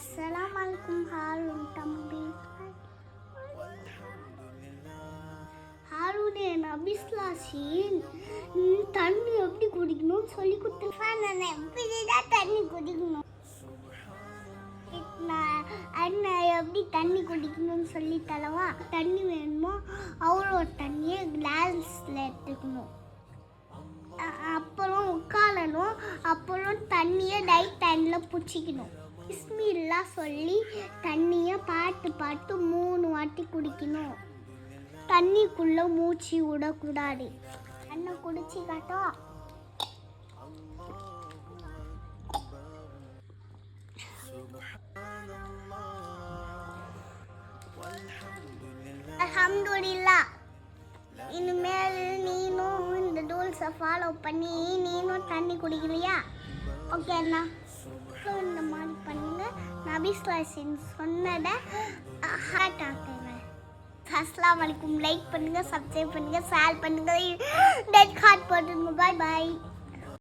அஸ்ஸலாமு அலைக்கும் ஹாரூன் தம்பி. ஹாரூனே நபிஸ்லாசின் தண்ணி எப்படி குடிக்கணும்னு சொல்லி கொடுத்துருப்பான். எப்படிதான் தண்ணி குடிக்கணும், அண்ணன் எப்படி தண்ணி குடிக்கணும்னு சொல்லி தரவா. தண்ணி வேணுமோ அவ்வளோ தண்ணியை கிளாஸில் எடுத்துக்கணும். அப்புறம் உட்காரணும். அப்புறம் தண்ணியை டைட் டைமில் பிடிச்சிக்கணும். பிஸ்மில்லா சொல்லி தண்ணியை பார்த்து 3 வாட்டி குடிக்கணும். தண்ணிக்குள்ளே மூச்சு விடக்கூடாது. அண்ணன் குடிச்சு காட்டும். அல்ஹம்துலில்லாஹ். இனிமேல் நீனும் இந்த ரூல்ஸை ஃபாலோ பண்ணி நீனும் தண்ணி குடிக்கிறியா? ஓகே அண்ணா, இந்த மாதிரி பண்ணுங்க. நபிஸ்லாசின் சொன்னதை ஹார்ட் ஆக்குங்க. அஸ்ஸலாமு அலைக்கும். லைக் பண்ணுங்க, சப்ஸ்கிரைப் பண்ணுங்க, ஷேர் பண்ணுங்க, டெட் ஹார்ட் போட்டுருங்க. பாய் பாய்.